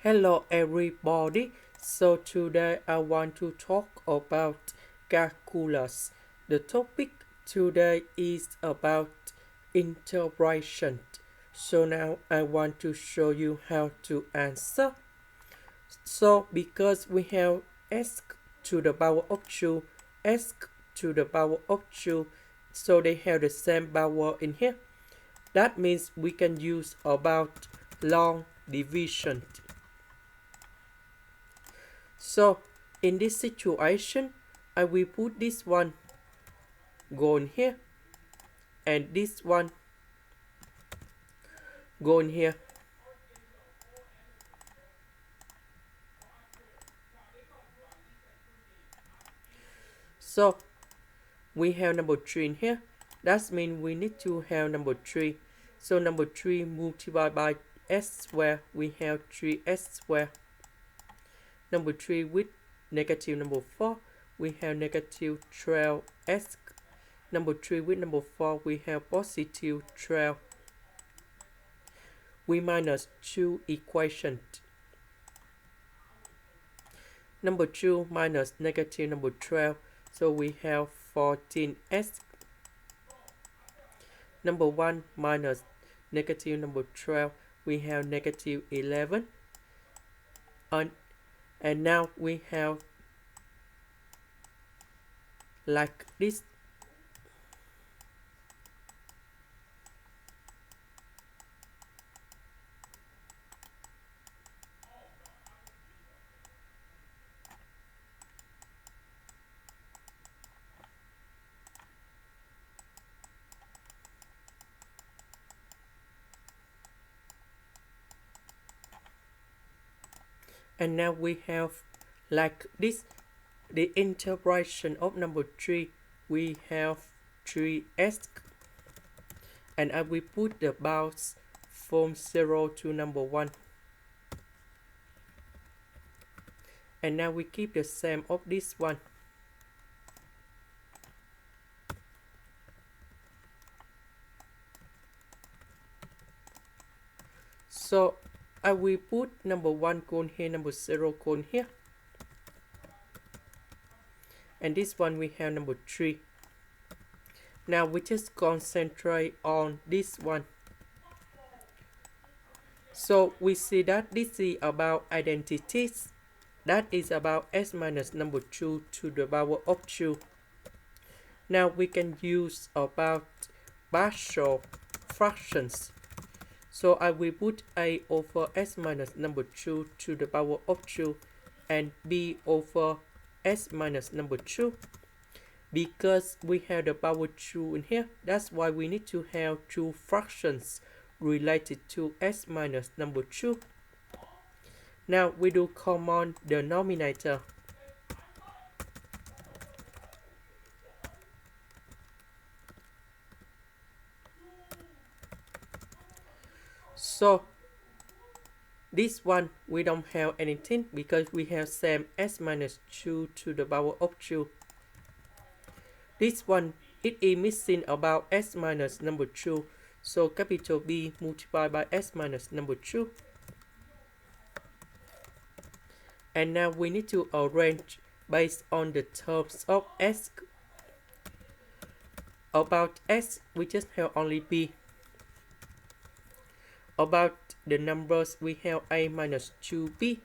Hello everybody. So today I want to talk about calculus. The topic today is about integration. So now I want to show you how to answer. So because we have s to the power of 2, s to the power of 2, so they have the same power in here. That means we can use about long division. So in this situation, I will put this one go in here and this one go in here. So we have number 3 in here. That means we need to have number 3. So number 3 multiplied by s square, we have 3s square. Number 3 with negative number 4, we have negative 12s. Number 3 with number 4, we have positive 12. We minus 2 equations. Number 2 minus negative number 12, so we have 14s. Number 1 minus negative number 12, we have negative 11. And now we have like this. And now we have like this. The integration of number 3, we have 3s. And I will put the bounds from 0 to number 1. And now we keep the same of this one. So I will put number 1 cone here, number 0 cone here. And this one we have number 3. Now we just concentrate on this one. So we see that this is about identities. That is about s minus number 2 to the power of 2. Now we can use about partial fractions. So I will put a over s minus number 2 to the power of 2 and b over s minus number 2. Because we have the power 2 in here, that's why we need to have two fractions related to s minus number 2. Now we do common denominator. So this one we don't have anything because we have same s minus 2 to the power of 2. This one it is missing about s minus number 2. So capital B multiplied by s minus number 2. And now we need to arrange based on the terms of s. About s, we just have only b. About the numbers, we have a minus 2b.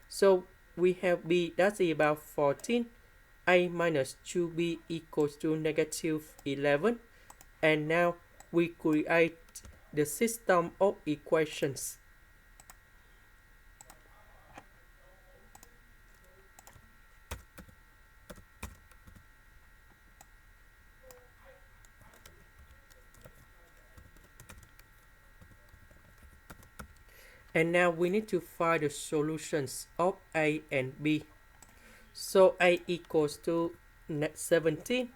So we have b, that's about 14. A minus 2b equals to negative 11. And now we create the system of equations. And now we need to find the solutions of a and b. So a equals to 17,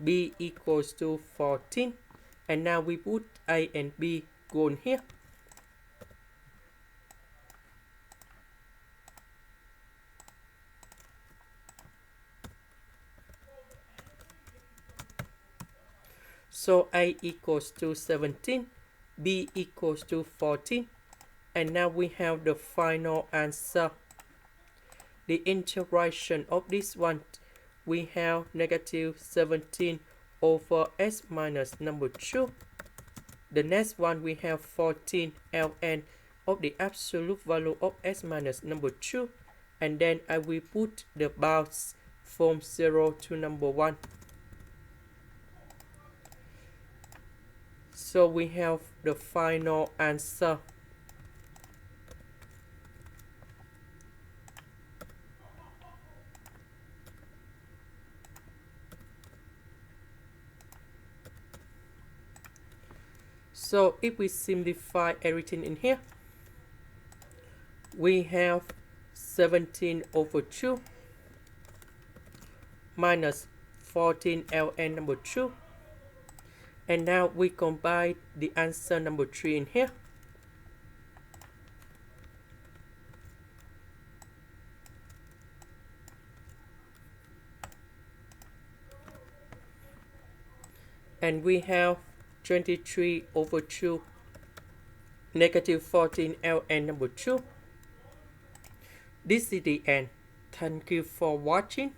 b equals to 14. And now we put a and b go in here. So a equals to 17, b equals to 14. And now we have the final answer. The integration of this one, we have negative 17 over s minus number 2. The next one, we have 14 ln of the absolute value of s minus number 2. And then I will put the bounds from 0 to number 1. So we have the final answer. So if we simplify everything in here, we have 17 over 2 minus 14 ln number 2. And now we combine the answer number 3 in here. And we have 23 over 2 negative 14 ln number 2. This is the end. Thank you for watching.